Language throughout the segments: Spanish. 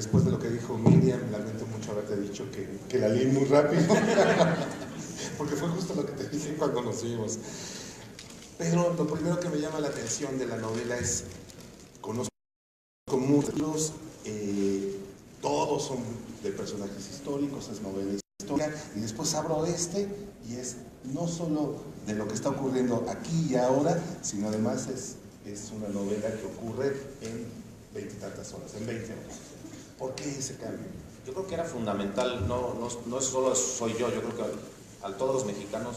después de lo que dijo Miriam, lamento mucho haberte dicho que la leí muy rápido, porque fue justo lo que te dije cuando nos vimos. Pero lo primero que me llama la atención de la novela es, conozco muchos, todos son de personajes históricos, es novela histórica, y después abro y es no solo de lo que está ocurriendo aquí y ahora, sino además es una novela que ocurre en 20 y tantas horas, en 20 horas. ¿Por qué ese cambio? Yo creo que era fundamental, no es solo soy yo creo que a todos los mexicanos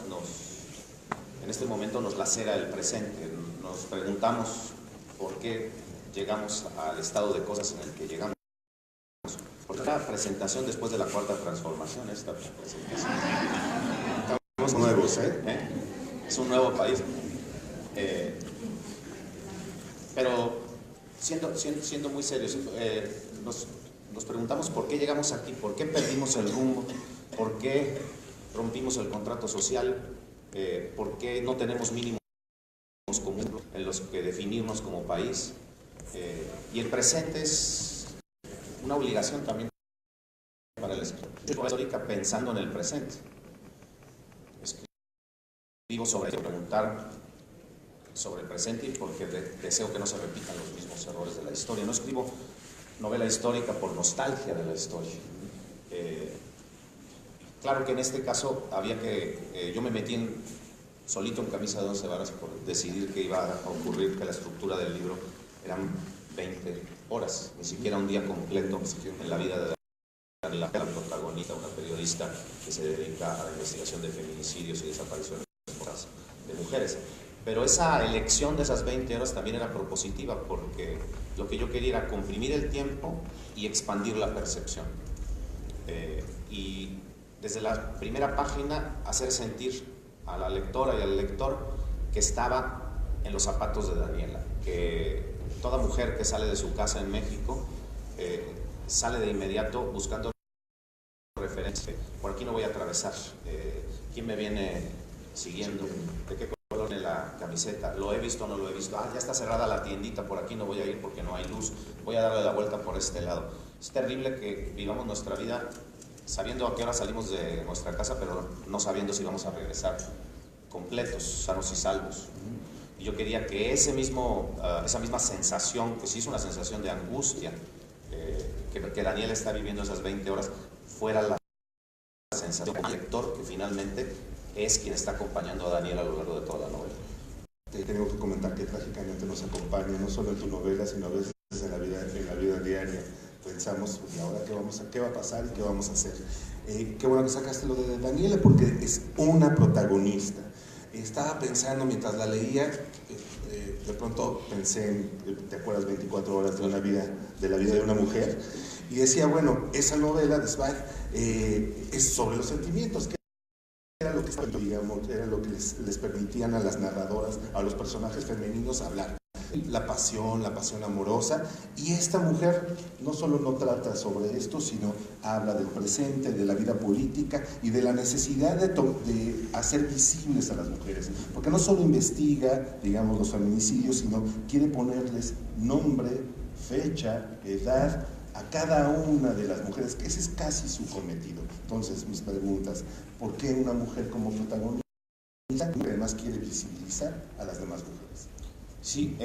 en este momento nos lacera el presente, nos preguntamos por qué llegamos al estado de cosas en el que llegamos. Porque es una presentación después de la cuarta transformación, esta presentación. Estamos nuevos, es un nuevo país. Pero siendo muy serios, nos preguntamos por qué llegamos aquí, por qué perdimos el rumbo, por qué rompimos el contrato social, por qué no tenemos mínimos comunes en los que definirnos como país. Y el presente es una obligación también para el escritor histórica, pensando en el presente. Escribo preguntar sobre el presente y porque deseo que no se repitan los mismos errores de la historia. No escribo novela histórica por nostalgia de la historia. Claro que en este caso había que, yo me metí solito en camisa de 11 varas por decidir que iba a ocurrir, que la estructura del libro eran 20 horas, ni siquiera un día completo en la vida de la protagonista, una periodista que se dedica a la investigación de feminicidios y desapariciones de mujeres. Pero esa elección de esas 20 horas también era propositiva, porque lo que yo quería era comprimir el tiempo y expandir la percepción. Y desde la primera página hacer sentir a la lectora y al lector que estaba en los zapatos de Daniela, que toda mujer que sale de su casa en México sale de inmediato buscando referencia. Por aquí no voy a atravesar. ¿Quién me viene siguiendo? ¿De qué color es la camiseta? ¿Lo he visto o no lo he visto? Ya está cerrada la tiendita, por aquí no voy a ir porque no hay luz. Voy a darle la vuelta por este lado. Es terrible que vivamos nuestra vida sabiendo a qué hora salimos de nuestra casa, pero no sabiendo si vamos a regresar completos, sanos y salvos. Y yo quería que esa misma sensación, que sí es una sensación de angustia, que Daniela está viviendo esas 20 horas, fuera la sensación del lector, que finalmente es quien está acompañando a Daniela a lo largo de toda la novela. Tengo que comentar que trágicamente nos acompaña, no solo en tu novela, sino a veces en la vida diaria. Pensamos, ¿y ahora qué va a pasar y qué vamos a hacer? Qué bueno que sacaste lo de Daniela, porque es una protagonista. Estaba pensando mientras la leía, de pronto pensé en, ¿te acuerdas? 24 horas de la vida de una mujer, y decía, bueno, esa novela de Zweig es sobre los sentimientos, que era lo que, digamos, era lo que les permitían a las narradoras, a los personajes femeninos hablar. La pasión amorosa, y esta mujer no solo no trata sobre esto, sino habla del presente, de la vida política y de la necesidad de hacer visibles a las mujeres, porque no solo investiga, digamos, los feminicidios, sino quiere ponerles nombre, fecha, edad a cada una de las mujeres, que ese es casi su cometido. Entonces, mis preguntas: ¿por qué una mujer como protagonista además quiere visibilizar a las demás mujeres? Sí,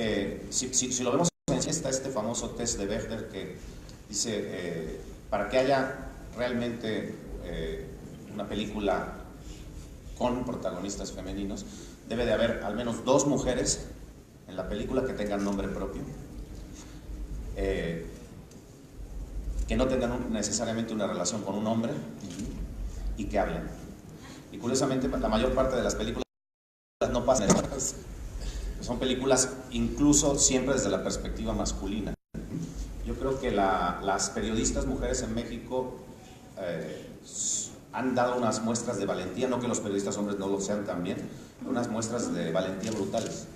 si lo vemos en sí, está este famoso test de Bechdel que dice, para que haya realmente una película con protagonistas femeninos, debe de haber al menos 2 mujeres en la película que tengan nombre propio, que no tengan necesariamente una relación con un hombre y que hablen. Y curiosamente, la mayor parte de las películas no pasan eso. Son películas incluso siempre desde la perspectiva masculina. Yo creo que las periodistas mujeres en México han dado unas muestras de valentía, no que los periodistas hombres no lo sean también, unas muestras de valentía brutales,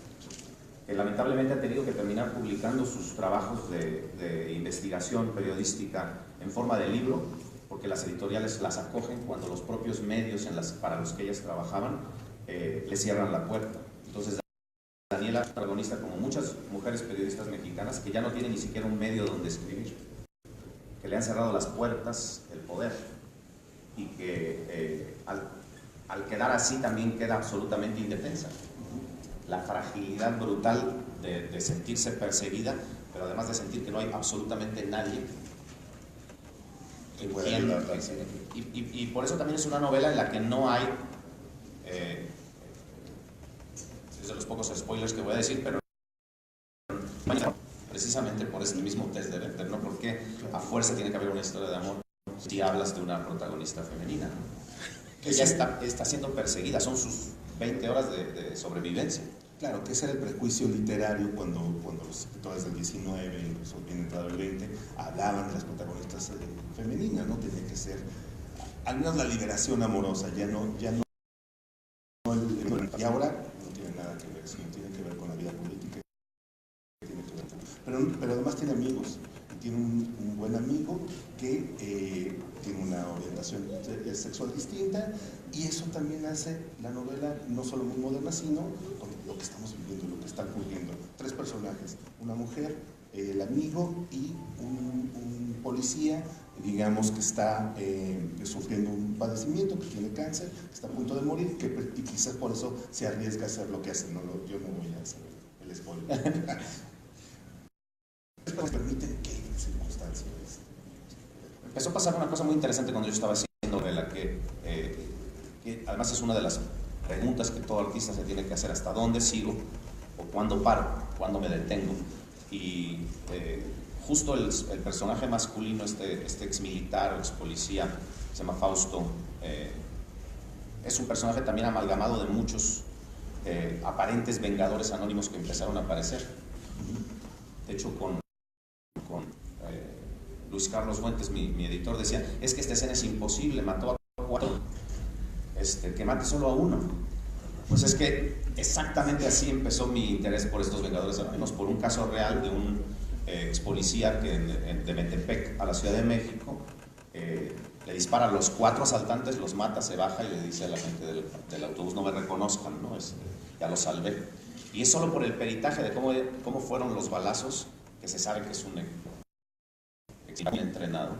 que lamentablemente han tenido que terminar publicando sus trabajos de investigación periodística en forma de libro, porque las editoriales las acogen cuando los propios medios para los que ellas trabajaban les cierran la puerta. Entonces, Daniela, protagonista como muchas mujeres periodistas mexicanas que ya no tienen ni siquiera un medio donde escribir, que le han cerrado las puertas el poder y que al quedar así también queda absolutamente indefensa. La fragilidad brutal de sentirse perseguida, pero además de sentir que no hay absolutamente nadie que pueda ayudarla. Y por eso también es una novela en la que no hay, es de los pocos spoilers que voy a decir, pero precisamente por este mismo test de Bechdel, ¿no? Porque a fuerza tiene que haber una historia de amor si hablas de una protagonista femenina, ¿no? Ella está siendo perseguida, son sus 20 horas de sobrevivencia. Claro, que ese era el prejuicio literario cuando los escritores del 19, incluso bien entrado el 20, hablaban de las protagonistas femeninas, ¿no? Tenía que ser, al menos la liberación amorosa, ya no y ahora no tiene nada que ver, sino tiene que ver con la vida política, tiene que ver pero además tiene amigos, y tiene un buen amigo que tiene una orientación sexual distinta, y eso también hace la novela no solo muy moderna, sino con lo que estamos viviendo, lo que está ocurriendo. 3 personajes, una mujer, el amigo y un policía, digamos, que está sufriendo un padecimiento, que tiene cáncer, que está a punto de morir, y quizás por eso se arriesga a hacer lo que hace. Yo no voy a hacer el spoiler. ¿Nos permiten qué circunstancias? Empezó a pasar una cosa muy interesante cuando yo estaba haciendo novela, que además es una de las preguntas que todo artista se tiene que hacer: ¿hasta dónde sigo? ¿O cuándo paro? ¿Cuándo me detengo? Y justo el personaje masculino, este ex militar o ex policía, se llama Fausto, es un personaje también amalgamado de muchos aparentes vengadores anónimos que empezaron a aparecer. De hecho, con Luis Carlos Fuentes, mi editor, decía: es que esta escena es imposible, mató a 4, que mate solo a 1. Pues es que exactamente así empezó mi interés por estos vengadores anónimos, por un caso real de un ex policía que de Metepec a la Ciudad de México le dispara a los 4 asaltantes, los mata, se baja y le dice a la gente del autobús: no me reconozcan, ¿no? Ya lo salvé. Y es solo por el peritaje de cómo fueron los balazos que se sabe que es un bien entrenado,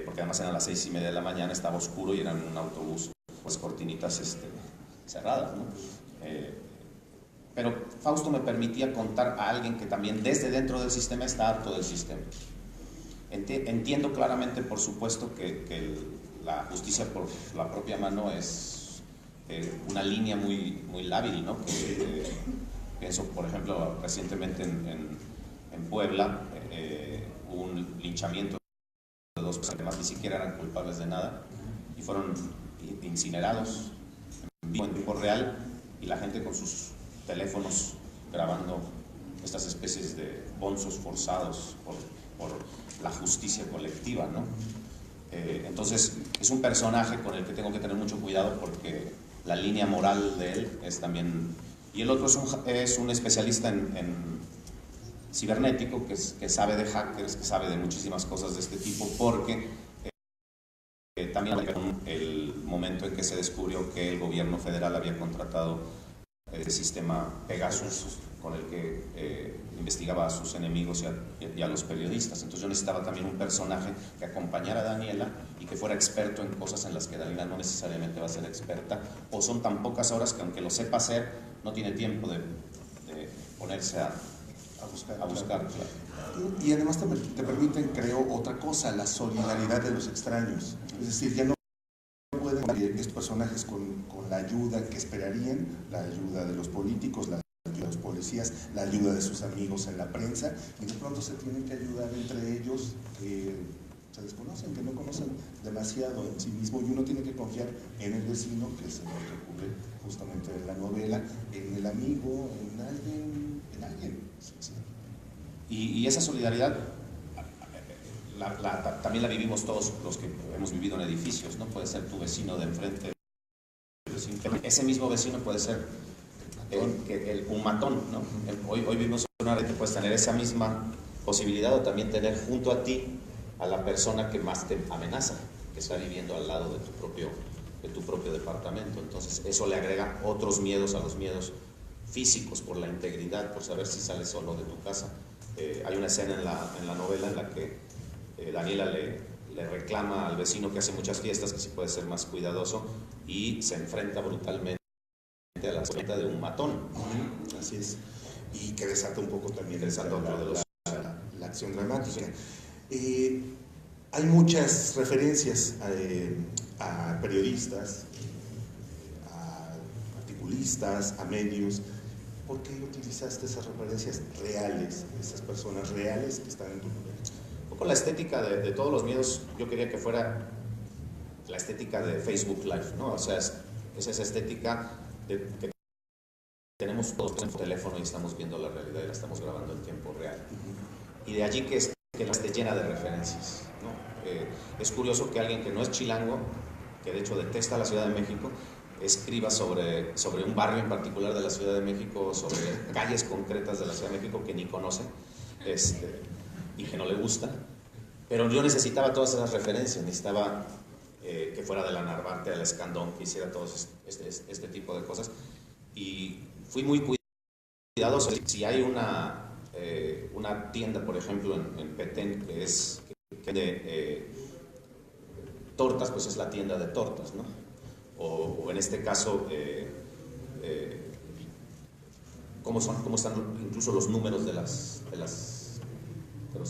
porque además eran las 6:30 de la mañana, estaba oscuro y eran un autobús, pues cortinitas cerradas, ¿no? Pero Fausto me permitía contar a alguien que también desde dentro del sistema está harto del sistema. Entiendo claramente, por supuesto, que la justicia por la propia mano es una línea muy, muy lábil, ¿no? Pienso, por ejemplo, recientemente en Puebla, hubo un linchamiento de 2 personas que además ni siquiera eran culpables de nada y fueron incinerados en vivo, en tiempo real, y la gente con sus teléfonos grabando estas especies de bonzos forzados por la justicia colectiva, ¿no? Entonces es un personaje con el que tengo que tener mucho cuidado, porque la línea moral de él es también... Y el otro es un especialista en cibernético, que sabe de hackers, que sabe de muchísimas cosas de este tipo, porque también el momento en que se descubrió que el gobierno federal había contratado el sistema Pegasus, con el que investigaba a sus enemigos y a los periodistas. Entonces yo necesitaba también un personaje que acompañara a Daniela y que fuera experto en cosas en las que Daniela no necesariamente va a ser experta, o son tan pocas horas que, aunque lo sepa hacer, no tiene tiempo de ponerse a buscar. Claro. Y además te permiten, creo, otra cosa: la solidaridad de los extraños. Es decir, ya no pueden estos personajes con la ayuda que esperarían, la ayuda de los políticos, la ayuda de los policías, la ayuda de sus amigos en la prensa, y de pronto se tienen que ayudar entre ellos, que se desconocen, que no conocen demasiado en sí mismo, y uno tiene que confiar en el vecino, que es lo que ocurre justamente en la novela, en el amigo, en alguien. Sí. Y esa solidaridad también la vivimos todos los que hemos vivido en edificios, ¿no? Puede ser tu vecino de enfrente, ese mismo vecino puede ser un matón, ¿no? Hoy vivimos en una red que puedes tener esa misma posibilidad, o también tener junto a ti a la persona que más te amenaza, que está viviendo al lado de tu propio departamento. Entonces eso le agrega otros miedos a los miedos físicos, por la integridad, por saber si sales solo de tu casa. Hay una escena en la novela en la que Daniela le reclama al vecino que hace muchas fiestas, que sí puede ser más cuidadoso, y se enfrenta brutalmente a la cuenta de un matón. Así es. Y que desata un poco también la acción dramática. Hay muchas referencias a periodistas, a articulistas, a medios. ¿Por qué utilizaste esas referencias reales, esas personas reales que están en tu novela? Un poco la estética de todos los miedos, yo quería que fuera la estética de Facebook Live, ¿no? O sea, es esa estética que tenemos todos en el teléfono y estamos viendo la realidad y la estamos grabando en tiempo real. Y de allí que esté llena de referencias, ¿no? Es curioso que alguien que no es chilango, que de hecho detesta la Ciudad de México, escriba sobre un barrio en particular de la Ciudad de México, sobre calles concretas de la Ciudad de México que ni conoce y que no le gusta. Pero yo necesitaba todas esas referencias, necesitaba que fuera de la Narvarte, del Escandón, que hiciera todo este tipo de cosas. Y fui muy cuidadoso. Si hay una tienda, por ejemplo, en Petén, que vende tortas, pues es la tienda de tortas, ¿no? O en este caso, cómo están incluso los números de los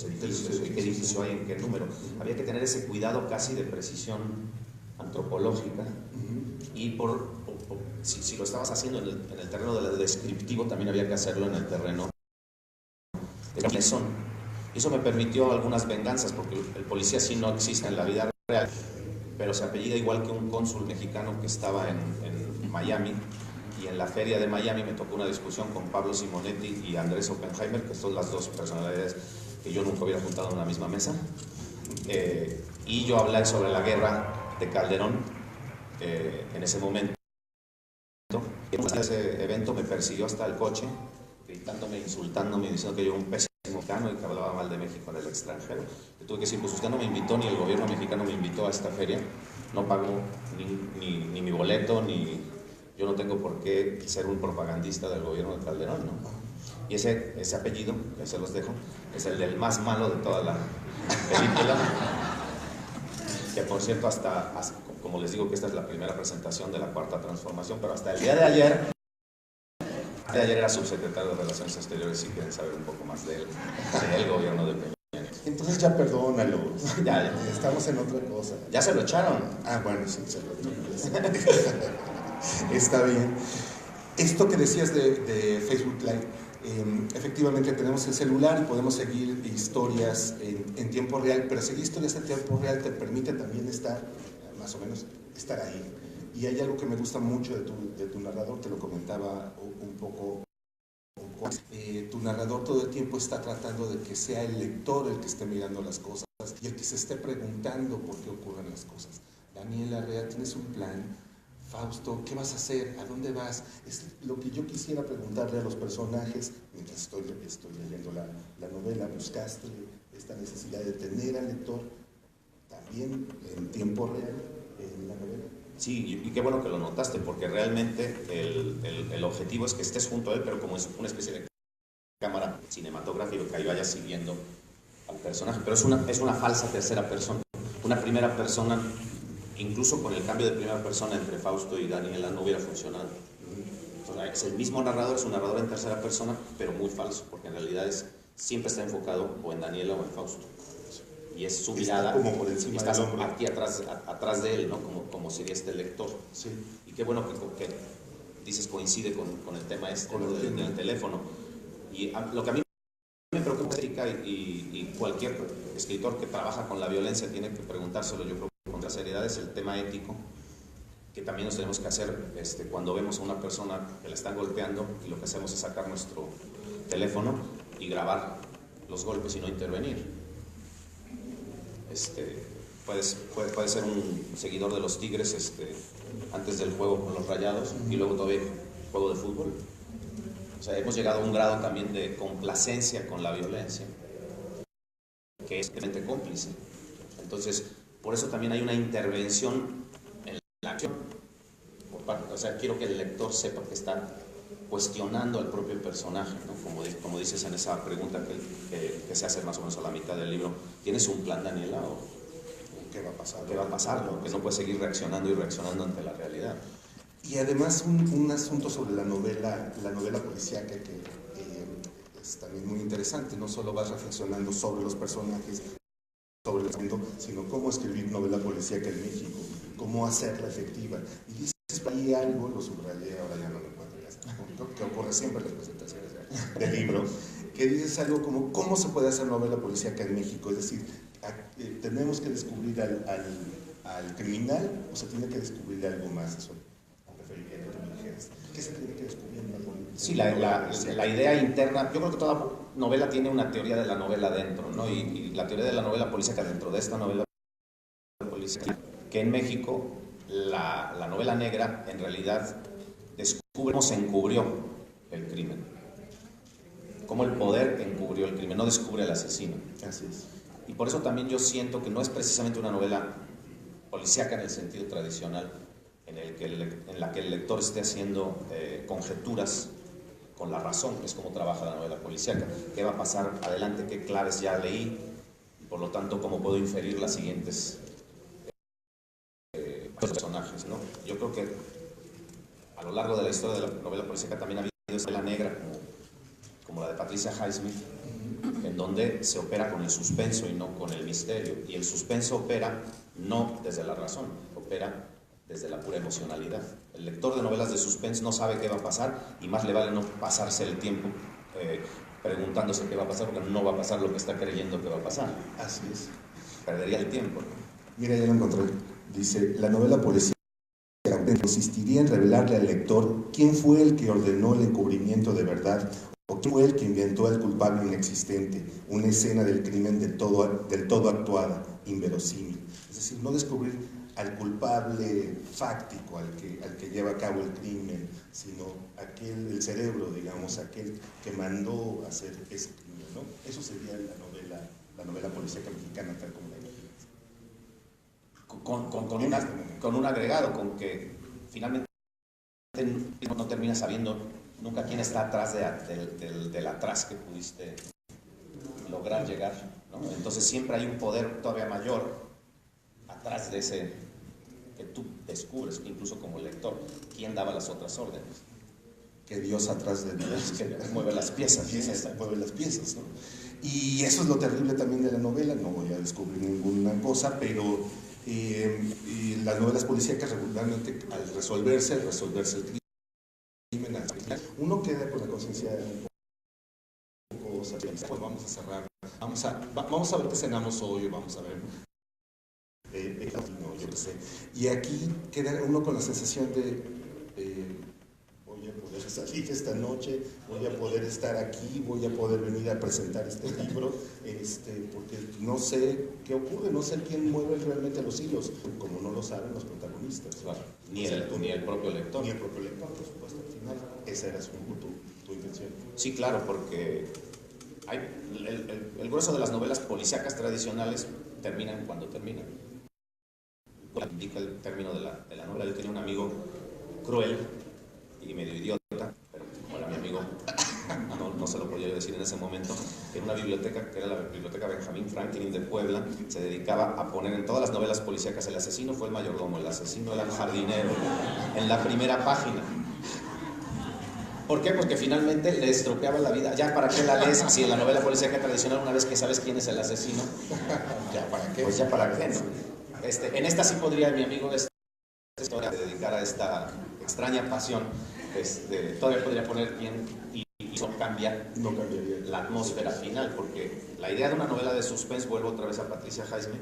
edificios, qué edificio hay en qué número. Había que tener ese cuidado casi de precisión antropológica. Y si lo estabas haciendo en el terreno del descriptivo, también había que hacerlo en el terreno de quiénes son. Y eso me permitió algunas venganzas, porque el policía sí no existe en la vida real, pero se apellida igual que un cónsul mexicano que estaba en Miami, y en la feria de Miami me tocó una discusión con Pablo Simonetti y Andrés Oppenheimer, que son las dos personalidades que yo nunca hubiera juntado en una misma mesa, y yo hablé sobre la guerra de Calderón en ese momento. En ese evento me persiguió hasta el coche, gritándome, insultándome, diciendo que yo era un pésimo mexicano y que hablaba mal de México en el extranjero. Le tuve que decir, pues usted no me invitó, ni el gobierno mexicano me invitó a esta feria, no pagó ni mi boleto, ni yo no tengo por qué ser un propagandista del gobierno de Calderón, ¿no? Y ese apellido, que se los dejo, es el del más malo de toda la película, que por cierto hasta como les digo que esta es la primera presentación de la Cuarta Transformación, pero hasta el día de ayer era subsecretario de Relaciones Exteriores, si quieren saber un poco más del gobierno de Peña. Entonces ya perdónalo. Ya. Estamos en otra cosa. Ya se lo echaron. Ah, bueno, sí, se lo echaron. Está bien. Esto que decías de Facebook Live, efectivamente tenemos el celular y podemos seguir historias en tiempo real, pero seguir historias en tiempo real te permite también estar, más o menos, estar ahí. Y hay algo que me gusta mucho de tu narrador, te lo comentaba un poco. Tu narrador todo el tiempo está tratando de que sea el lector el que esté mirando las cosas y el que se esté preguntando por qué ocurren las cosas. Daniela Rea, ¿tienes un plan? Fausto, ¿qué vas a hacer? ¿A dónde vas? Es lo que yo quisiera preguntarle a los personajes mientras estoy leyendo la novela. ¿Buscaste esta necesidad de tener al lector también en tiempo real en la novela? Sí, y qué bueno que lo notaste, porque realmente el objetivo es que estés junto a él, pero como es una especie de cámara cinematográfica que ahí vaya siguiendo al personaje. Pero es una falsa tercera persona. Una primera persona, incluso con el cambio de primera persona entre Fausto y Daniela, no hubiera funcionado. Entonces, es el mismo narrador, es un narrador en tercera persona, pero muy falso, porque en realidad siempre está enfocado o en Daniela o en Fausto. Y es su mirada, como por encima estás del hombre. aquí atrás de él, ¿no? Como sería este lector. Sí. Y qué bueno que dices coincide con el tema del teléfono. Y lo que a mí me preocupa y cualquier escritor que trabaja con la violencia tiene que preguntárselo, yo creo, con la seriedad, es el tema ético, que también nos tenemos que hacer cuando vemos a una persona que la están golpeando, y lo que hacemos es sacar nuestro teléfono y grabar los golpes y no intervenir. Puede ser un seguidor de los Tigres antes del juego con los Rayados y luego todavía juego de fútbol. O sea, hemos llegado a un grado también de complacencia con la violencia, que es realmente cómplice. Entonces, por eso también hay una intervención en la acción. O sea, quiero que el lector sepa que está cuestionando al propio personaje, ¿no? Como dices en esa pregunta que se hace más o menos a la mitad del libro, ¿tienes un plan, Daniela? ¿O ¿Qué va a pasar? ¿Qué va a pasar? ¿No? Que no puedes seguir reaccionando y reaccionando ante la realidad. Y además un asunto sobre la novela policíaca que es también muy interesante. No solo vas reflexionando sobre los personajes, sobre el mundo, sino cómo escribir novela policíaca en México, cómo hacerla efectiva. Y dices ahí algo, lo subrayé, ahora ya no lo encuentro, que ocurre siempre en las presentaciones del libro, que dices algo como cómo se puede hacer novela policíaca en México. Es decir, tenemos que descubrir al criminal o se tiene que descubrir algo más. Eso preferiría que tú me dijeras. ¿Qué se tiene que descubrir en la policía? Sí, la idea interna, yo creo que toda novela tiene una teoría de la novela dentro, ¿no? Y la teoría de la novela policíaca dentro de esta novela policíaca, que en México la novela negra en realidad descubre cómo se encubrió el crimen, cómo el poder encubrió el crimen, no descubre al asesino. Así es. Y por eso también yo siento que no es precisamente una novela policíaca en el sentido tradicional, en la que el lector esté haciendo conjeturas con la razón, que es como trabaja la novela policíaca. ¿Qué va a pasar adelante? ¿Qué claves ya leí? Y por lo tanto, ¿cómo puedo inferir las siguientes personajes, ¿no? Yo creo que a lo largo de la historia de la novela policíaca también ha habido esta novela negra, como la de Patricia Highsmith, en donde se opera con el suspenso y no con el misterio. Y el suspenso opera no desde la razón, opera desde la pura emocionalidad. El lector de novelas de suspense no sabe qué va a pasar y más le vale no pasarse el tiempo preguntándose qué va a pasar, porque no va a pasar lo que está creyendo que va a pasar. Así es. Perdería el tiempo, ¿no? Mira, ya lo encontré. Dice, la novela policíaca consistiría en revelarle al lector quién fue el que ordenó el encubrimiento de verdad o quién fue el que inventó al culpable inexistente, una escena del crimen del todo actuada, inverosímil. Es decir, no descubrir al culpable fáctico, al que lleva a cabo el crimen, sino el cerebro, digamos, aquel que mandó hacer ese crimen, ¿no? Eso sería la novela policíaca mexicana tal como la imaginas. Con un agregado, con que finalmente no terminas sabiendo nunca quién está atrás del atrás que pudiste lograr llegar, ¿no? Entonces siempre hay un poder todavía mayor atrás de ese que tú descubres, incluso como lector, quién daba las otras órdenes. Que Dios atrás de Dios. Que mueve las piezas. Mueve las piezas, ¿no? Y eso es lo terrible también de la novela. No voy a descubrir ninguna cosa, pero las novelas policíacas regularmente al resolverse el crimen, uno queda con la conciencia un poco satisfecho. Pues vamos a cerrar, vamos a ver qué cenamos hoy, vamos a ver yo qué sé. Y aquí queda uno con la sensación de voy a poder salir esta noche, voy a poder estar aquí, voy a poder venir a presentar este libro, porque no sé qué ocurre, no sé quién mueve realmente los hilos, como no lo saben los protagonistas. Claro. Ni el propio lector. Ni el propio lector, por supuesto, al final. Esa era tu intención. Sí, claro, porque el grueso de las novelas policíacas tradicionales terminan cuando terminan. Indica el término de la novela. Yo tenía un amigo cruel y medio idiota, pero como era mi amigo, no se lo podía yo decir en ese momento, que en una biblioteca, que era la biblioteca Benjamin Franklin de Puebla, se dedicaba a poner en todas las novelas policíacas: el asesino fue el mayordomo, el asesino era el jardinero, en la primera página. ¿Por qué? Porque finalmente le estropeaba la vida. ¿Ya para qué la lees si en la novela policíaca tradicional, una vez que sabes quién es el asesino, ¿ya para qué? Pues ya para qué, ¿no? En esta sí podría mi amigo de esta historia dedicar a esta extraña pasión. Todavía podría poner bien y no cambiaría la atmósfera final, porque la idea de una novela de suspense, vuelvo otra vez a Patricia Highsmith,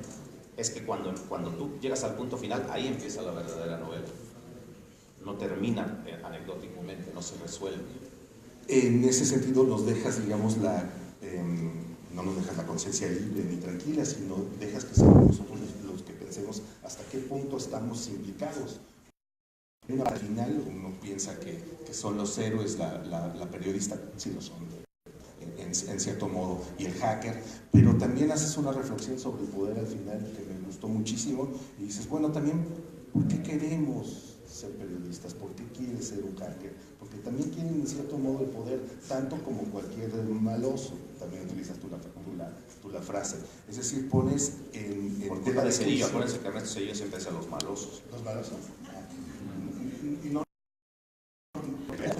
es que cuando tú llegas al punto final, ahí empieza la verdadera novela. No termina anecdóticamente, no se resuelve. En ese sentido nos dejas, digamos, no nos dejas la conciencia libre ni tranquila, sino dejas que seamos nosotros los que pensemos hasta qué punto estamos implicados. Al final uno piensa que son los héroes, la periodista, sí lo son, en cierto modo, y el hacker, pero también haces una reflexión sobre el poder al final que me gustó muchísimo, y dices, bueno, también, ¿por qué queremos ser periodistas? ¿Por qué quieres ser un hacker? Porque también quieren en cierto modo el poder, tanto como cualquier maloso. También utilizas tú la frase. Es decir, pones en por culpa de Cedillo, acuérdense que Ernesto Cedillo siempre decía los malosos. Los malosos. Y no,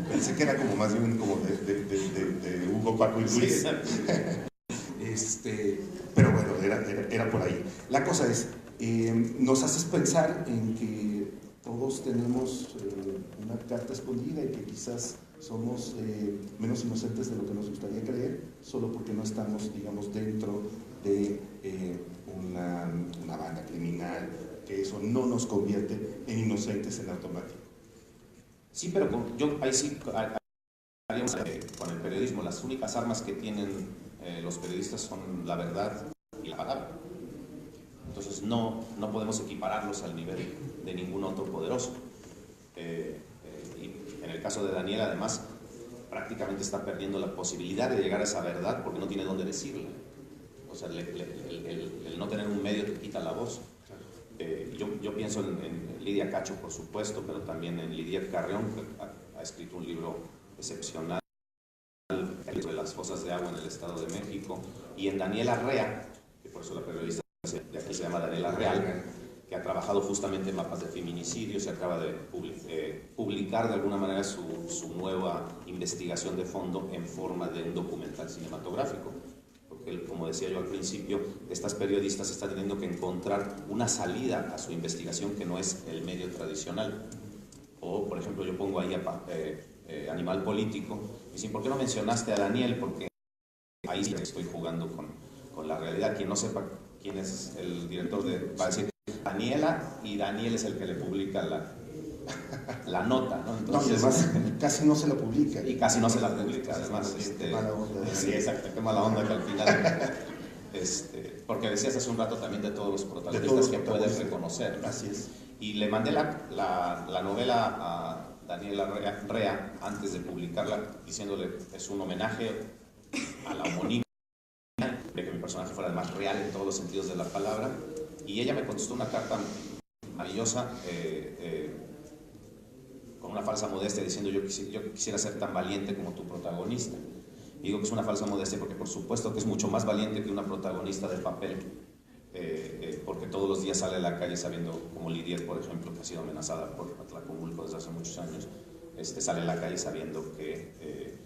pensé que era como más bien como de Hugo, Paco y Luis. Pero bueno, era por ahí. La cosa es, nos haces pensar en que todos tenemos una carta escondida y que quizás somos menos inocentes de lo que nos gustaría creer, solo porque no estamos, digamos, dentro de una banda criminal, que eso no nos convierte en inocentes en automático. Sí, pero yo ahí sí haríamos con el periodismo. Las únicas armas que tienen los periodistas son la verdad y la palabra. Entonces no podemos equipararlos al nivel de ningún otro poderoso. Y en el caso de Daniel, además, prácticamente está perdiendo la posibilidad de llegar a esa verdad porque no tiene dónde decirla. O sea, el no tener un medio te quita la voz. Yo pienso en Lidia Cacho, por supuesto, pero también en Lidia Carreón, que ha escrito un libro excepcional sobre las fosas de agua en el Estado de México, y en Daniela Rea, que por eso la periodista de aquí se llama Daniela Real, que ha trabajado justamente en mapas de feminicidio, se acaba de publicar de alguna manera su nueva investigación de fondo en forma de un documental cinematográfico. Porque, como decía yo al principio, estas periodistas están teniendo que encontrar una salida a su investigación que no es el medio tradicional. O, por ejemplo, yo pongo ahí Animal Político, y dicen, ¿por qué no mencionaste a Daniel? Porque ahí sí estoy jugando con la realidad. Quien no sepa quién es el director va a decir Daniela, y Daniel es el que le publica la nota, ¿no? Entonces, no, además casi no se la publica. Y casi no se la publica, además. Qué mala onda. Sí, exacto, qué mala onda que al final... porque decías hace un rato también de todos los protagonistas que puedes reconocer. Así es. Y le mandé la novela a Daniela Rea antes de publicarla, diciéndole es un homenaje a la homonimia, de que mi personaje fuera más real en todos los sentidos de la palabra, y ella me contestó una carta maravillosa con una falsa modestia diciendo yo quisiera ser tan valiente como tu protagonista. Y digo que es una falsa modestia porque por supuesto que es mucho más valiente que una protagonista de papel, porque todos los días sale a la calle sabiendo, como Lidia, por ejemplo, que ha sido amenazada por Atlacomulco desde hace muchos años, sale a la calle sabiendo que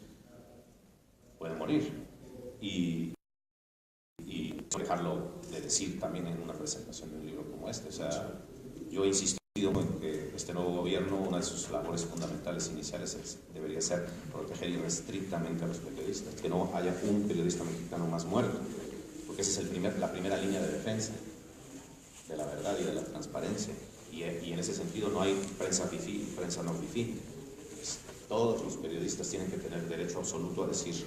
puede morir. Y dejarlo de decir también en una presentación de un libro como este. O sea, yo he insistido en que este nuevo gobierno, una de sus labores fundamentales iniciales debería ser proteger irrestrictamente a los periodistas, que no haya un periodista mexicano más muerto, porque esa es la primera línea de defensa de la verdad y de la transparencia, y en ese sentido no hay prensa fifí y prensa no fifí. Todos los periodistas tienen que tener derecho absoluto a decir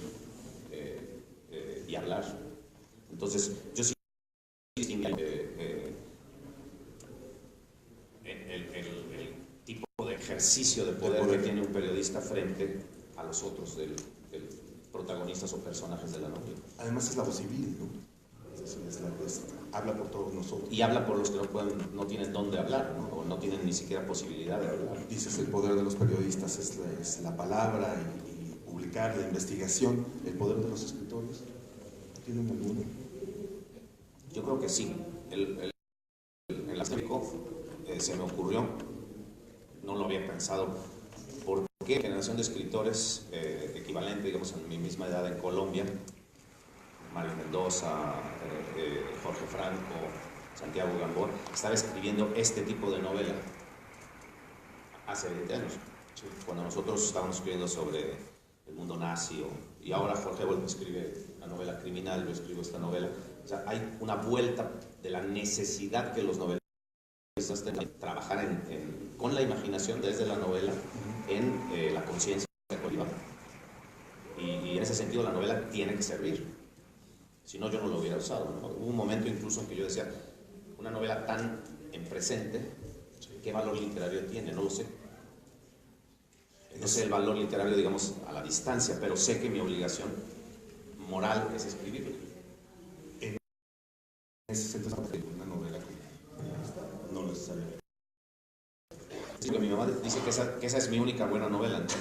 y hablar. Entonces, yo sí el tipo de ejercicio de poder que tiene un periodista frente a los otros del protagonistas o personajes de la novela. Además es la voz civil, ¿no? Habla por todos nosotros. Y habla por los que no tienen dónde hablar, ¿no? O no tienen ni siquiera posibilidad de hablar. Dices, el poder de los periodistas es la palabra y publicar, la investigación. ¿El poder de los escritores? ¿Tienen alguno? Yo creo que sí. En el aspecto se me ocurrió, no lo había pensado, ¿por qué generación de escritores equivalente, digamos, en mi misma edad en Colombia, Mario Mendoza, Jorge Franco, Santiago Gambor, estaba escribiendo este tipo de novela hace 20 años, ¿sí? Cuando nosotros estábamos escribiendo sobre el mundo nazi, y ahora Jorge Volpi escribe la novela criminal, yo escribo esta novela. O sea, hay una vuelta de la necesidad que los novelistas tengan de trabajar con la imaginación desde la novela en la conciencia colectiva. Y en ese sentido la novela tiene que servir. Si no, yo no lo hubiera usado, ¿no? Hubo un momento incluso en que yo decía, una novela tan en presente, ¿qué valor literario tiene? No lo sé. No sé el valor literario, digamos, a la distancia, pero sé que mi obligación moral es escribirlo. En ese sentido, una novela no necesariamente. Mi mamá dice que esa es mi única buena novela, entonces...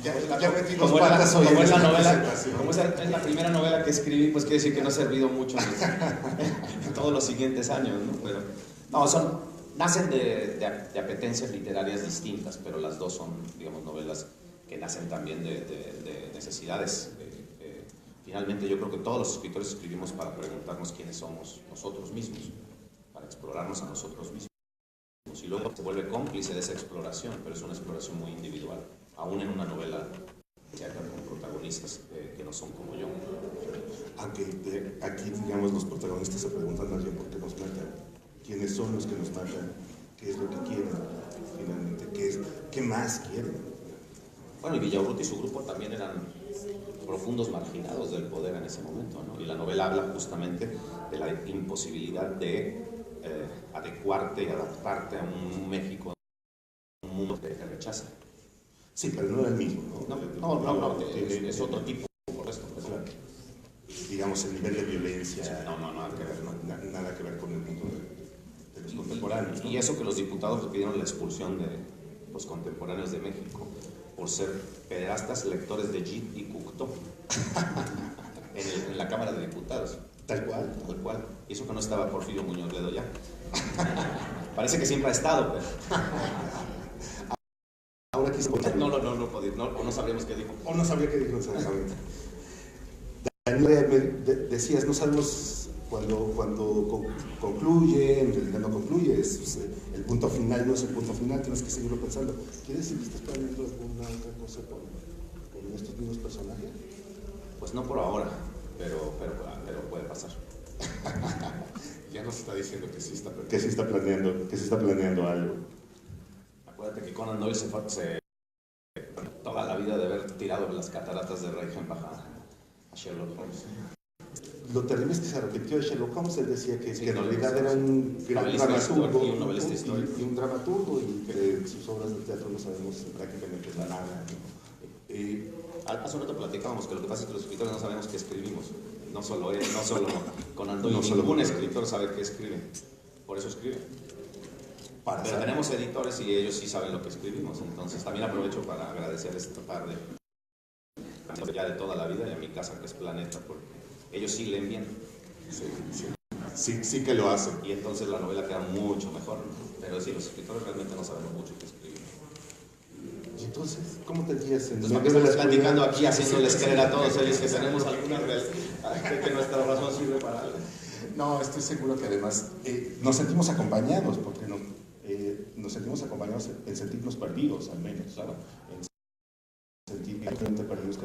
Ya metí dos patas hoy como en es la esta novela, presentación. como es la primera novela que escribí, pues quiere decir que no ha servido mucho en todos los siguientes años, ¿no? Pero, no, nacen de apetencias literarias distintas, pero las dos son, digamos, novelas que nacen también de necesidades. Finalmente yo creo que todos los escritores escribimos para preguntarnos quiénes somos nosotros mismos, para explorarnos a nosotros mismos. Y luego se vuelve cómplice de esa exploración, pero es una exploración muy individual, aún en una novela que hay con protagonistas que no son como yo. Aunque aquí, digamos, los protagonistas se preguntan más bien por qué nos matan, quiénes son los que nos matan, qué es lo que quieren, finalmente, qué más quieren. Bueno, y Villaurrutia y su grupo también eran profundos marginados del poder en ese momento, ¿no? Y la novela habla justamente de la imposibilidad de adecuarte y adaptarte a un México, un mundo que te rechaza. Sí, pero no era el mismo, ¿no? No, es otro tipo, por esto. Pues, claro. Digamos, el nivel de violencia. Sí, no, nada que ver, ¿no? Nada que ver con el mundo de los contemporáneos, ¿no? Y eso que los diputados le pidieron la expulsión de los contemporáneos de México por ser pederastas lectores de Gide y Cocteau en la Cámara de Diputados. Tal cual. Tal cual. Y eso que no estaba Porfirio Muñoz Ledo ya. Parece que siempre ha estado, pero... Ahora quiso... No sabríamos qué dijo. O no sabía qué dijo exactamente. Daniel, decías, no sabemos cuando concluye, en realidad no concluye, el punto final no es el punto final, tienes que seguirlo pensando. ¿Quieres decir que estás planeando alguna otra cosa con estos mismos personajes? Pues no por ahora, pero puede pasar. Ya nos está diciendo que sí está planeando algo. Acuérdate que Conan Doyle toda la vida de haber tirado las cataratas de Reichenbach a Sherlock Holmes. Lo terrible es que se repitió de Sherlock Holmes. Él decía que en no, realidad era un gran dramaturgo y un novelista histórico. Y un dramaturgo, y que sus obras de teatro no sabemos prácticamente nada, ¿no? Hace un rato platicábamos que lo que pasa es que los escritores no sabemos qué escribimos. No solo él, no solo Conan Doyle, ningún escritor sabe qué escribe. Por eso escribe. Pero tenemos editores y ellos sí saben lo que escribimos. Entonces también aprovecho para agradecer esta tarde ya de toda la vida y a mi casa, que es Planeta, porque ellos sí leen bien. Sí que lo hacen. Y entonces la novela queda mucho mejor. Pero sí, los escritores realmente no sabemos mucho qué escribir. Y entonces, ¿cómo te guías? Entonces, ¿para qué estamos platicando aquí haciéndoles creer a todos ellos que tenemos alguna realidad, que nuestra razón sirve para algo? No, estoy seguro que además nos sentimos acompañados, porque nos sentimos acompañados en sentirnos perdidos, al menos, ¿sabes? En sentir diferente perdidos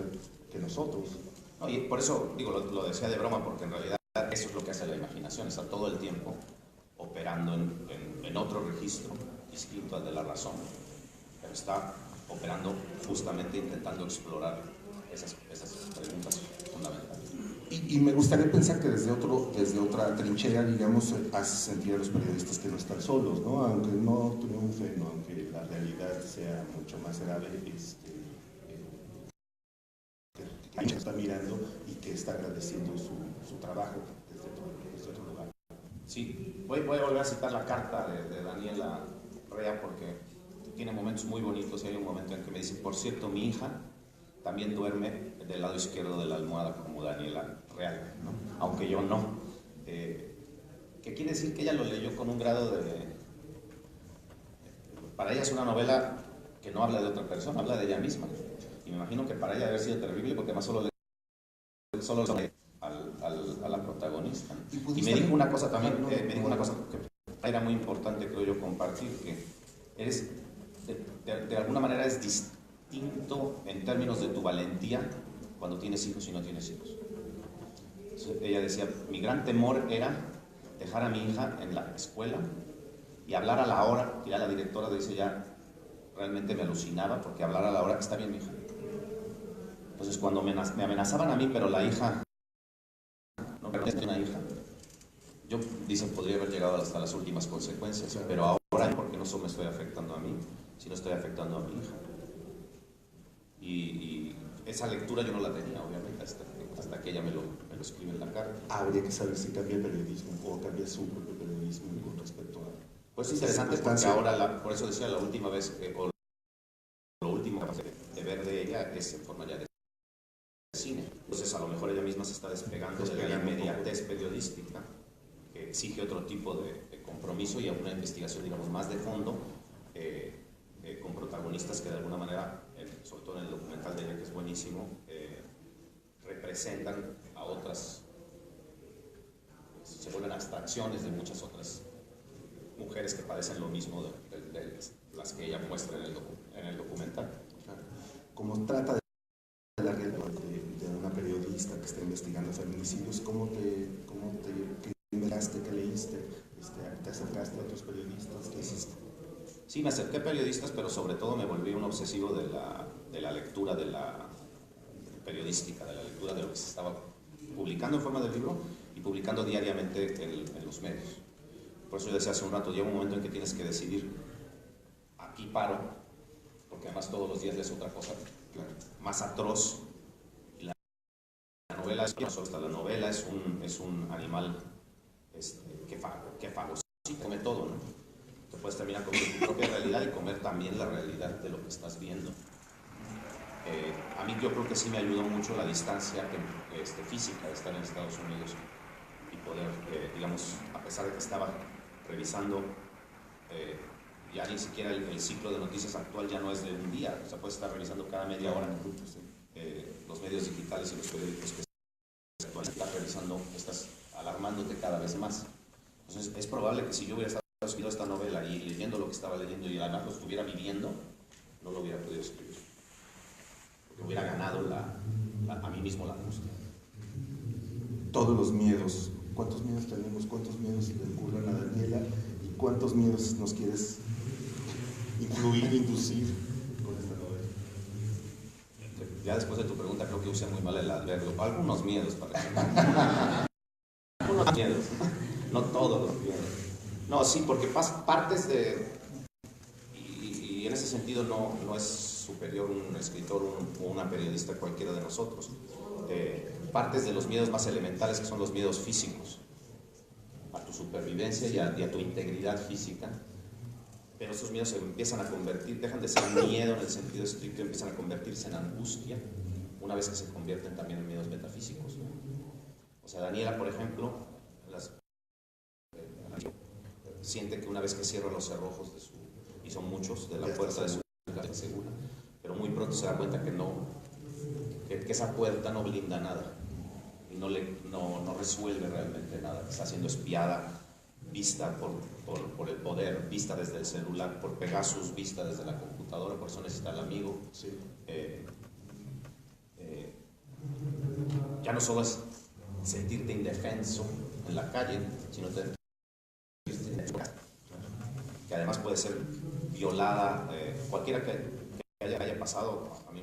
que nosotros. No, y por eso, digo, lo decía de broma, porque en realidad eso es lo que hace la imaginación, está todo el tiempo operando en otro registro distinto al de la razón, pero está operando justamente intentando explorar esas preguntas fundamentales. Y me gustaría pensar que desde otra trinchera, digamos, hace sentir a los periodistas que no están solos, ¿no? Aunque no triunfen, ¿no? Aunque la realidad sea mucho más grave, que está mirando y que está agradeciendo su trabajo desde otro lugar. Sí, voy a volver a citar la carta de Daniela Rea, porque tiene momentos muy bonitos, y hay un momento en que me dice: por cierto, mi hija también duerme del lado izquierdo de la almohada como Daniela Real, ¿no? Aunque yo no. Que quiere decir que ella lo leyó con un grado de... Para ella es una novela que no habla de otra persona, habla de ella misma. Y me imagino que para ella debe haber sido terrible, porque además solo a la protagonista. Y me dijo una cosa también, me dijo una cosa que era muy importante, creo yo, compartir, que eres, de alguna manera es distinto en términos de tu valentía cuando tienes hijos y no tienes hijos. Entonces, ella decía: mi gran temor era dejar a mi hija en la escuela y hablar a la hora, y a la directora dice, ya realmente me alucinaba, porque hablar a la hora, está bien mi hija. Entonces cuando me amenazaban a mí, pero la hija, no, pero es una hija, yo, dicen, podría haber llegado hasta las últimas consecuencias, pero ahora, porque no solo me estoy afectando a mí, sino estoy afectando a mi hija. Y esa lectura yo no la tenía, obviamente, hasta que ella me lo escribe en la carta. Habría que saber si cambia el periodismo o cambia su propio periodismo con respecto Pues es interesante porque ahora, por eso decía la última vez, o lo último de ver de ella es en forma ya de cine. Entonces a lo mejor ella misma se está despegando de la inmediatez periodística, que exige otro tipo de compromiso y una investigación, digamos, más de fondo, con protagonistas que de alguna manera, sobre todo en el documental de ella, que es buenísimo, representan a otras, se vuelven abstracciones de muchas otras mujeres que padecen lo mismo de las que ella muestra en el documental. Como trata de la realidad de una periodista que está investigando feminicidios, ¿cómo te inventaste, qué leíste? ¿Te acercaste a otros periodistas? ¿Qué hiciste? Sí, me acerqué a periodistas, pero sobre todo me volví un obsesivo de la lectura de la periodística, de la lectura de lo que se estaba publicando en forma de libro y publicando diariamente en los medios. Por eso yo decía hace un rato, llega un momento en que tienes que decidir, aquí paro, porque además todos los días lees otra cosa más atroz. Y la novela es, no solo está, la novela es un animal que fagocita, come todo, ¿no? Te puedes terminar comiendo tu propia realidad y comer también la realidad de lo que estás viendo. A mí yo creo que sí me ayudó mucho la distancia física de estar en Estados Unidos y poder, digamos, a pesar de que estaba revisando, ya ni siquiera el ciclo de noticias actual ya no es de un día, o sea, puedes estar revisando cada media hora los medios digitales y los periódicos que estás revisando, estás alarmándote cada vez más. Entonces es probable que si yo hubiera estado escribiendo esta novela y leyendo lo que estaba leyendo y además lo estuviera viviendo, no lo hubiera podido escribir, porque hubiera ganado a mí mismo la angustia. Todos los miedos, ¿cuántos miedos tenemos? ¿Cuántos miedos le ocurren a Daniela? ¿Y cuántos miedos nos quieres inducir con esta novela? Ya después de tu pregunta creo que usé muy mal el adverbio. Algunos miedos, para algunos miedos, no todos los miedos. No, sí, porque partes de... Y en ese sentido no es superior un escritor o una periodista cualquiera de nosotros. Partes de los miedos más elementales, que son los miedos físicos, a tu supervivencia y a tu integridad física, pero esos miedos se empiezan a convertir, dejan de ser miedo en el sentido estricto, empiezan a convertirse en angustia, una vez que se convierten también en miedos metafísicos, ¿no? O sea, Daniela, por ejemplo, siente que una vez que cierra los cerrojos y son muchos, de la puerta de su casa segura, pero muy pronto se da cuenta que esa puerta no blinda nada y no resuelve realmente nada, que está siendo espiada, vista por el poder, vista desde el celular, por Pegasus, vista desde la computadora, por eso necesita al amigo. Sí. Ya no solo es sentirte indefenso en la calle, sino que además puede ser violada, cualquiera que haya pasado, a mí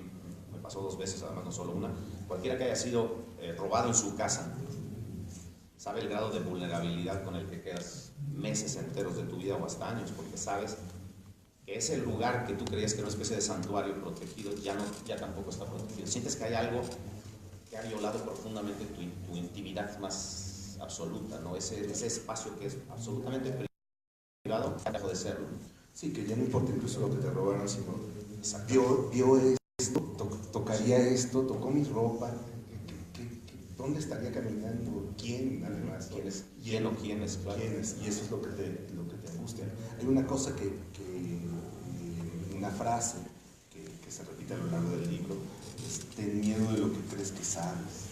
me pasó 2 veces, además no solo una, cualquiera que haya sido robado en su casa, sabe el grado de vulnerabilidad con el que quedas meses enteros de tu vida o hasta años, porque sabes que ese lugar que tú creías que era una especie de santuario protegido ya tampoco está protegido. Sientes que hay algo que ha violado profundamente tu intimidad más absoluta, ¿no? Ese espacio que es absolutamente privado, dejó de serlo. Sí, que ya no importa incluso lo que te robaron, sino vio esto, tocaría esto, tocó mi ropa, ¿dónde estaría caminando? ¿Quién, además? ¿Quién o quiénes? Claro. ¿Quiénes? Y eso es lo que te angustia. Hay una cosa una frase que se repite a lo largo del libro, es: ten miedo de lo que crees que sabes.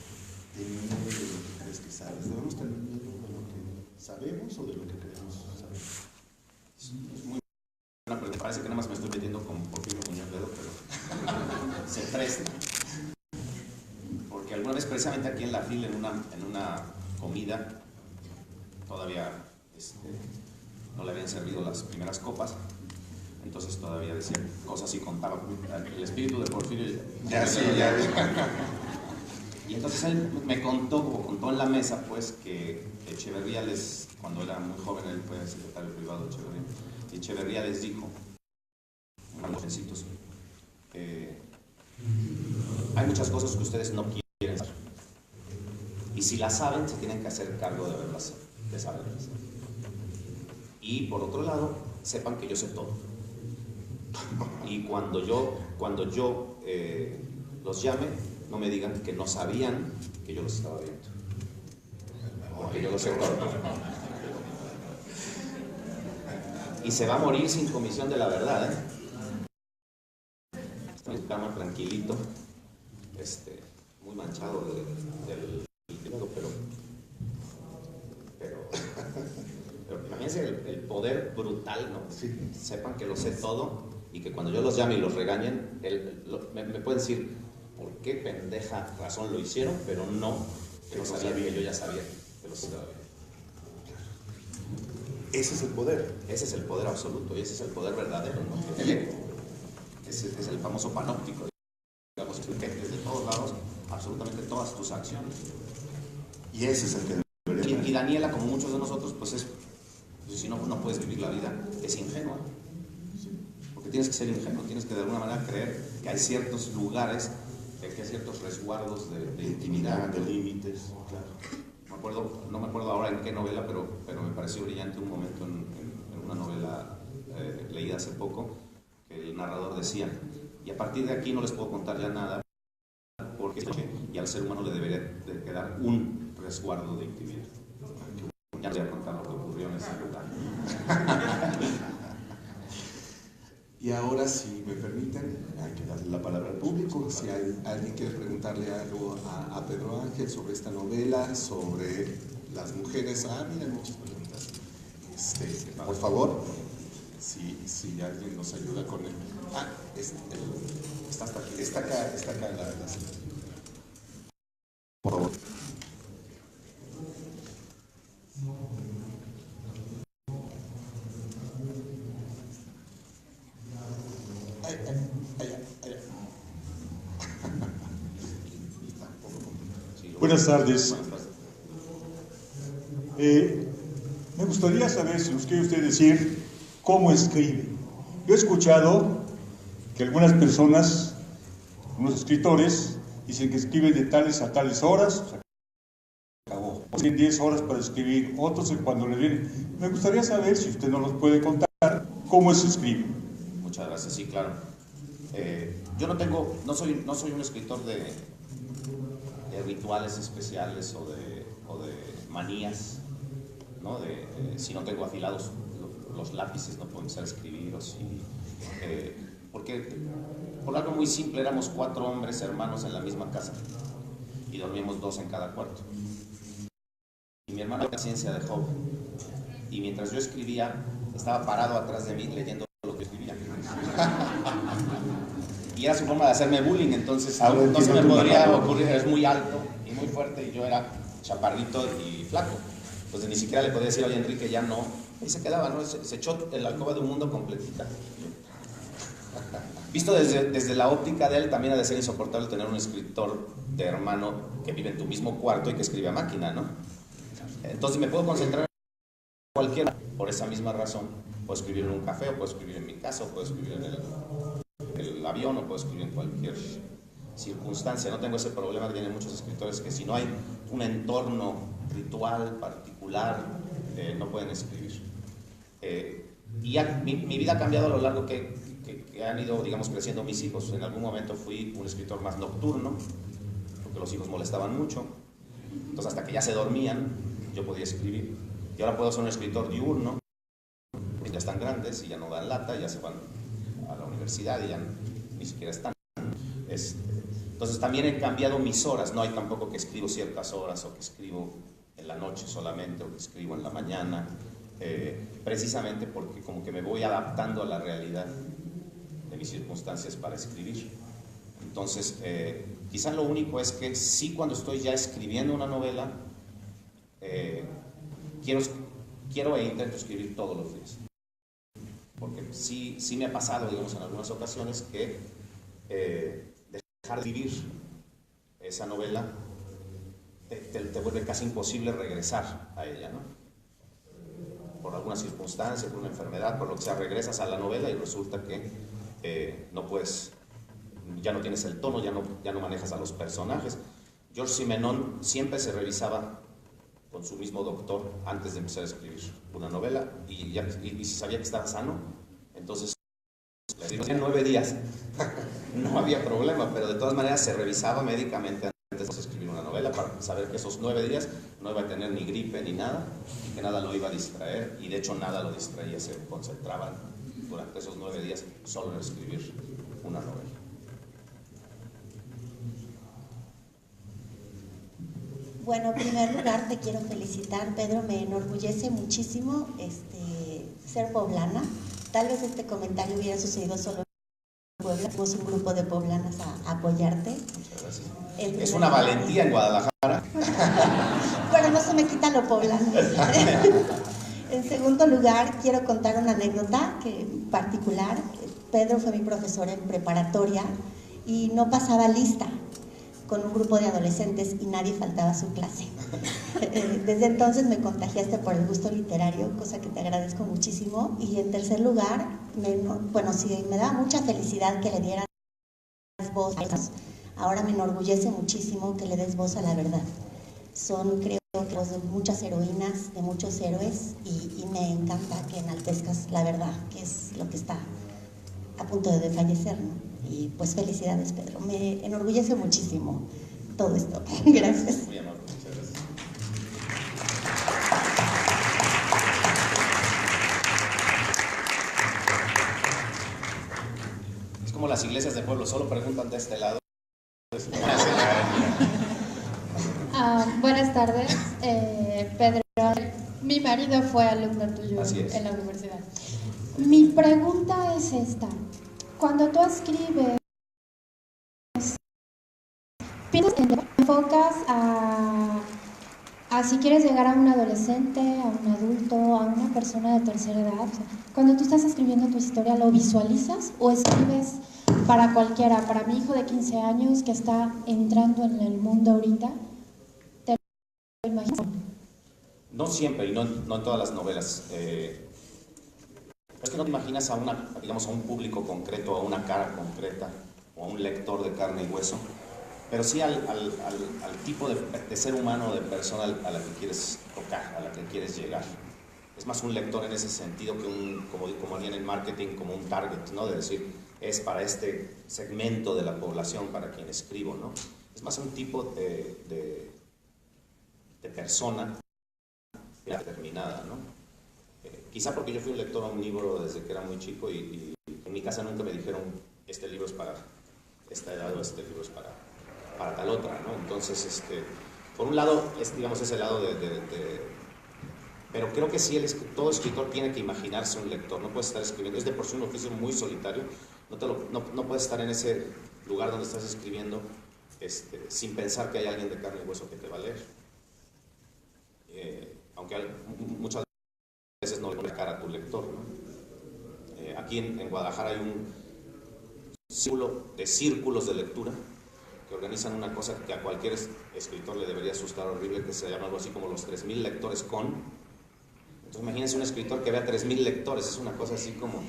Ten miedo de lo que crees que sabes. ¿Debemos tener miedo de lo que sabemos o de lo que creemos saber? Es muy buena pregunta. Parece que nada más me estoy metiendo con Porfirio Muñoz Ledo, pero se presta. Porque alguna vez, precisamente aquí en la fila, en una comida, todavía no le habían servido las primeras copas, entonces todavía decía cosas y contaba el espíritu de Porfirio. Ya. Y entonces él me contó en la mesa, pues, que Echeverría cuando era muy joven, él fue secretario privado de Echeverría, y Echeverría les dijo, unos jovencitos, hay muchas cosas que ustedes no quieren saber, y si las saben, se tienen que hacer cargo de saberlas. Y por otro lado, sepan que yo sé todo. Y cuando yo los llame, no me digan que no sabían que yo los estaba viendo. Porque yo lo sé todo. Y se va a morir sin comisión de la verdad, ¿eh? Está en su cama tranquilito, muy manchado del dinero, pero imagínense el poder brutal, ¿no? Sí. Sepan que lo sé todo y que cuando yo los llame y los regañen, me pueden decir por qué pendeja razón lo hicieron, pero no que no sabían que yo ya sabía que los estaba viendo. Ese es el poder. Ese es el poder absoluto y ese es el poder verdadero, ¿no? Ese es el famoso panóptico, digamos, que desde todos lados, absolutamente todas tus acciones. Y ese es el que debería. Y Daniela, como muchos de nosotros, pues si no puedes vivir la vida, es ingenua. Porque tienes que ser ingenuo, tienes que de alguna manera creer que hay ciertos lugares, que hay ciertos resguardos de intimidad, de límites, claro. No me acuerdo ahora en qué novela, pero me pareció brillante un momento en una novela leída hace poco, que el narrador decía, y a partir de aquí no les puedo contar ya nada, porque y al ser humano le debería de quedar un resguardo de intimidad. Ya les voy a contar lo que ocurrió en ese lugar. Y ahora, si me permiten, hay que darle la palabra al público. Si alguien quiere preguntarle algo a Pedro Ángel sobre esta novela, sobre las mujeres. Mira, muchas preguntas. Por favor, si alguien nos ayuda con él. Está aquí. Está acá la por favor. Buenas tardes. Me gustaría saber si nos quiere usted decir cómo escribe. Yo he escuchado que algunas personas, unos escritores, dicen que escriben de tales a tales horas, se acabó. Tienen 10 horas para escribir, otros cuando le vienen. Me gustaría saber si usted nos los puede contar cómo se escribe. Muchas gracias, sí, claro. Yo no soy un escritor de rituales especiales o de manías, ¿no? Si no tengo afilados los lápices no puedo empezar a escribir, porque por algo muy simple éramos 4 hombres hermanos en la misma casa y dormíamos 2 en cada cuarto. Y mi hermano era ciencia de Job y mientras yo escribía estaba parado atrás de mí leyendo lo que escribía. Y era su forma de hacerme bullying, entonces no se me podría ocurrir, es muy alto y muy fuerte y yo era chaparrito y flaco. Entonces ni siquiera le podía decir, oye Enrique, ya no. Y se quedaba, ¿no? Se echó la alcoba de un mundo completita. Visto desde la óptica de él, también ha de ser insoportable tener un escritor de hermano que vive en tu mismo cuarto y que escribe a máquina, ¿no? Entonces me puedo concentrar en cualquiera, por esa misma razón. Puedo escribir en un café, o puedo escribir en mi casa, o puedo escribir en el avión, o puedo escribir en cualquier circunstancia. No tengo ese problema que tienen muchos escritores, que si no hay un entorno ritual particular, no pueden escribir. Y mi vida ha cambiado a lo largo que han ido, digamos, creciendo mis hijos. En algún momento fui un escritor más nocturno, porque los hijos molestaban mucho. Entonces, hasta que ya se dormían, yo podía escribir. Y ahora puedo ser un escritor diurno, porque ya están grandes y ya no dan lata, ya se van a la universidad y ya ni siquiera están. Entonces, también he cambiado mis horas. No hay tampoco que escribo ciertas horas, o que escribo en la noche solamente, o que escribo en la mañana. Precisamente porque como que me voy adaptando a la realidad de mis circunstancias para escribir. Entonces, quizás lo único es que sí, cuando estoy ya escribiendo una novela, quiero e intento escribir todos los días. Porque sí me ha pasado, digamos, en algunas ocasiones que dejar de escribir esa novela te vuelve casi imposible regresar a ella, ¿no? Por alguna circunstancia, por una enfermedad, por lo que sea, regresas a la novela y resulta que no puedes, ya no tienes el tono, ya no manejas a los personajes. Georges Simenon siempre se revisaba con su mismo doctor antes de empezar a escribir una novela y si sabía que estaba sano, entonces le digo, en 9 días no había problema, pero de todas maneras se revisaba médicamente antes de escribir una novela para saber que esos 9 días no iba a tener ni gripe ni nada y que nada lo iba a distraer, y de hecho nada lo distraía, se concentraban durante esos 9 días solo en escribir una novela. Bueno, en primer lugar te quiero felicitar, Pedro, me enorgullece muchísimo ser poblana. Tal vez este comentario hubiera sucedido solo en Puebla, tenemos un grupo de poblanas a apoyarte. Muchas gracias. Es una valentía en Guadalajara. Bueno, no se me quita lo poblano. En segundo lugar, quiero contar una anécdota particular. Pedro fue mi profesor en preparatoria y no pasaba lista con un grupo de adolescentes y nadie faltaba a su clase. Desde entonces me contagiaste por el gusto literario, cosa que te agradezco muchísimo. Y en tercer lugar, me da mucha felicidad que le dieras voz a ellos. Ahora me enorgullece muchísimo que le des voz a la verdad. Son, creo que, voz de muchas heroínas, de muchos héroes, y me encanta que enaltezcas la verdad, que es lo que está a punto de fallecer, ¿no? Y pues felicidades, Pedro. Me enorgullece muchísimo todo esto. Gracias. Muy amable, muchas gracias. Es como las iglesias de pueblo, solo preguntan de este lado. Buenas tardes, Pedro. Mi marido fue alumno tuyo en la universidad. Mi pregunta es esta. Cuando tú escribes, ¿piensas que te enfocas a si quieres llegar a un adolescente, a un adulto, a una persona de tercera edad? O sea, cuando tú estás escribiendo tu historia, ¿lo visualizas o escribes para cualquiera? Para mi hijo de 15 años que está entrando en el mundo ahorita, ¿te lo imaginas? No siempre y no en todas las novelas. Es que no te imaginas a un público concreto, a una cara concreta o a un lector de carne y hueso, pero sí al tipo de ser humano, de persona a la que quieres tocar, a la que quieres llegar. Es más un lector en ese sentido que como alguien en marketing, como un target, ¿no? De decir, es para este segmento de la población para quien escribo, ¿no? Es más un tipo de persona determinada, ¿no? Quizá porque yo fui un lector omnívoro desde que era muy chico y en mi casa nunca me dijeron este libro es para esta edad o este libro es para tal otra, ¿no? Entonces, por un lado, digamos ese lado pero creo que sí, todo escritor tiene que imaginarse un lector, no puedes estar escribiendo, es de por sí un oficio muy solitario, no puedes estar en ese lugar donde estás escribiendo sin pensar que hay alguien de carne y hueso que te va a leer. Aunque muchas veces no le pone cara a tu lector, ¿no? Aquí en Guadalajara hay un círculos de lectura que organizan una cosa que a cualquier escritor le debería asustar horrible, que se llama algo así como los 3,000 lectores con. Entonces imagínense un escritor que vea 3,000 lectores, es una cosa así como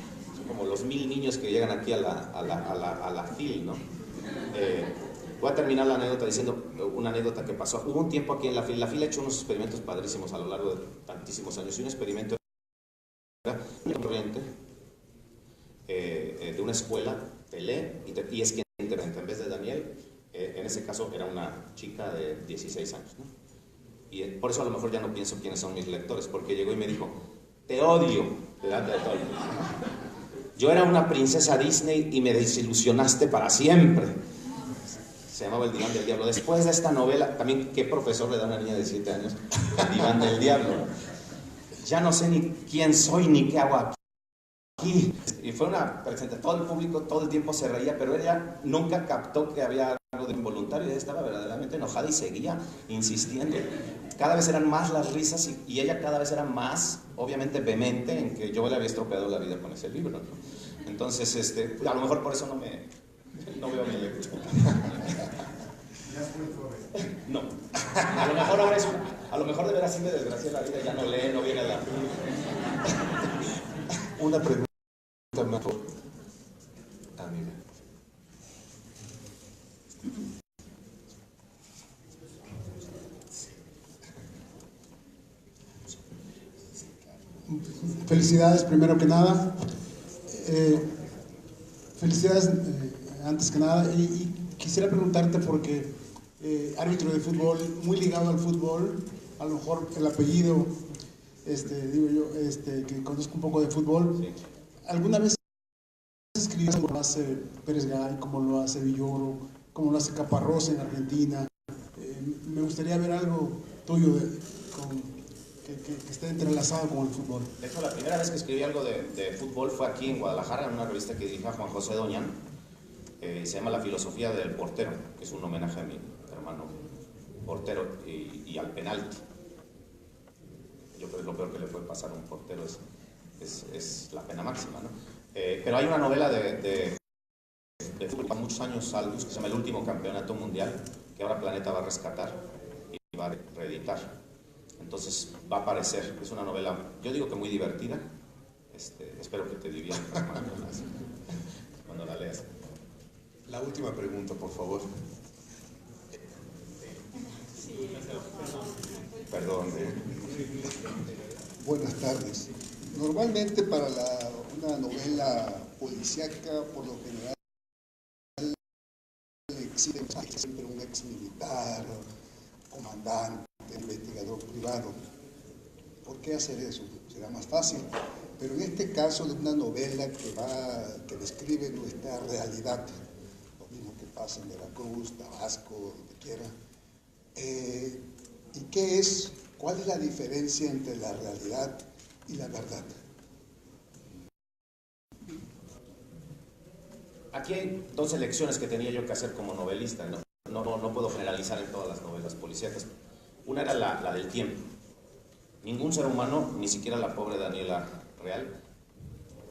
los 1,000 niños que llegan aquí a la FIL, ¿no? Voy a terminar la anécdota diciendo una anécdota que pasó. Hubo un tiempo aquí en la FIL ha hecho unos experimentos padrísimos a lo largo de tantísimos años, y un experimento era una corriente de una escuela, te lee y es quien interventa. En vez de Daniel, en ese caso era una chica de 16 años, ¿no? Y por eso a lo mejor ya no pienso quiénes son mis lectores, porque llegó y me dijo, te odio, delante de todo. Yo era una princesa Disney y me desilusionaste para siempre. Se llamaba El Diván del Diablo. Después de esta novela, también, ¿qué profesor le da a una niña de 7 años? El Diván del Diablo. Ya no sé ni quién soy ni qué hago aquí. Y fue una presentación, todo el público todo el tiempo se reía, pero ella nunca captó que había algo de involuntario. Ella estaba verdaderamente enojada y seguía insistiendo. Cada vez eran más las risas y ella cada vez era más, obviamente, vehemente en que yo le había estropeado la vida con ese libro, ¿no? Entonces, a lo mejor por eso no veo mi lectura. No. A lo mejor ahora a lo mejor de veras sí me desgracia la vida, ya no lee, no viene a la... Una pregunta más. Mira. Felicidades primero que nada. Felicidades antes que nada. Y quisiera preguntarte porque árbitro de fútbol, muy ligado al fútbol, a lo mejor el apellido, digo yo, que conozco un poco de fútbol. Sí. ¿Alguna vez escribiste como lo hace Pérez Gay, como lo hace Villoro, como lo hace Caparrós en Argentina? Me gustaría ver algo tuyo que esté entrelazado con el fútbol. De hecho, la primera vez que escribí algo de fútbol fue aquí en Guadalajara, en una revista que dirigía Juan José Doñán. Se llama La filosofía del portero, que es un homenaje a mi hermano portero y al penalti. Yo creo que lo peor que le puede pasar a un portero es la pena máxima, ¿no? Pero hay una novela de fútbol para muchos años a luz que se llama El último campeonato mundial, que ahora Planeta va a rescatar y va a reeditar. Entonces va a aparecer, es una novela, yo digo que muy divertida, espero que te diviertas cuando la leas. La última pregunta, por favor. Perdón. Buenas tardes. Normalmente para una novela policíaca, por lo general, existe siempre un ex militar, comandante, investigador privado. ¿Por qué hacer eso? Será más fácil. Pero en este caso de una novela que describe nuestra realidad, lo mismo que pasa en Veracruz, Tabasco, donde quiera. ¿Y cuál es la diferencia entre la realidad y la verdad? Aquí hay dos elecciones que tenía yo que hacer como novelista. No puedo generalizar en todas las novelas policíacas. Una era la del tiempo. Ningún ser humano, ni siquiera la pobre Daniela Real,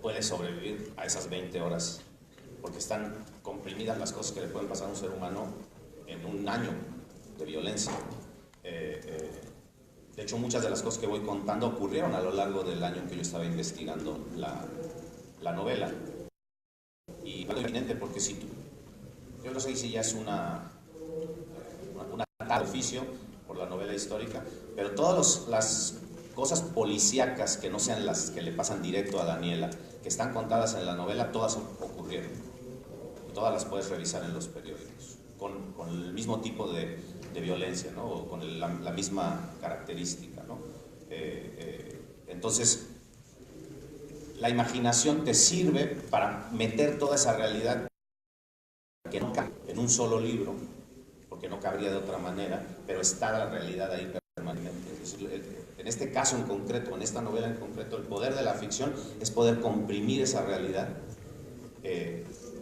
puede sobrevivir a esas 20 horas, porque están comprimidas las cosas que le pueden pasar a un ser humano en un año de violencia. De hecho, muchas de las cosas que voy contando ocurrieron a lo largo del año en que yo estaba investigando la novela. Y algo evidente, porque si tú, yo no sé si ya es una tal oficio por la novela histórica, pero todas las cosas policíacas que no sean las que le pasan directo a Daniela, que están contadas en la novela, todas ocurrieron. Y todas las puedes revisar en los periódicos, con el mismo tipo de violencia, ¿no? O con la misma característica, ¿no? Entonces, la imaginación te sirve para meter toda esa realidad que no cabe en un solo libro, porque no cabría de otra manera, pero está la realidad ahí permanentemente. En este caso en concreto, en esta novela en concreto, el poder de la ficción es poder comprimir esa realidad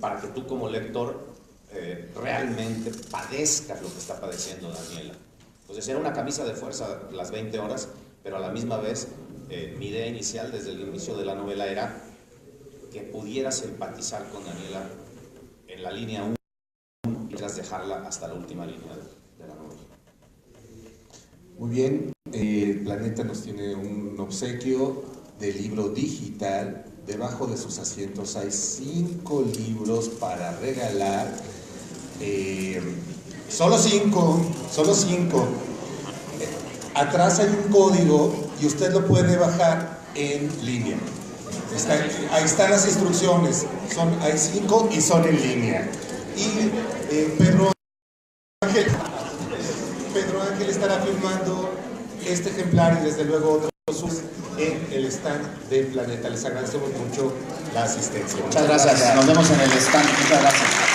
para que tú como lector realmente padezcas lo que está padeciendo Daniela. Entonces era una camisa de fuerza las 20 horas, pero a la misma vez mi idea inicial desde el inicio de la novela era que pudieras empatizar con Daniela en la línea 1 y pudieras dejarla hasta la última línea de la novela. Muy bien, Planeta nos tiene un obsequio de libro digital. Debajo de sus asientos hay 5 libros para regalar. Solo 5. Atrás hay un código y usted lo puede bajar en línea. Ahí están las instrucciones. Hay 5 y son en línea. Y Pedro Ángel estará firmando este ejemplar y desde luego otros en el stand de Planeta. Les agradecemos mucho la asistencia. Muchas gracias. Nos vemos en el stand. Muchas gracias.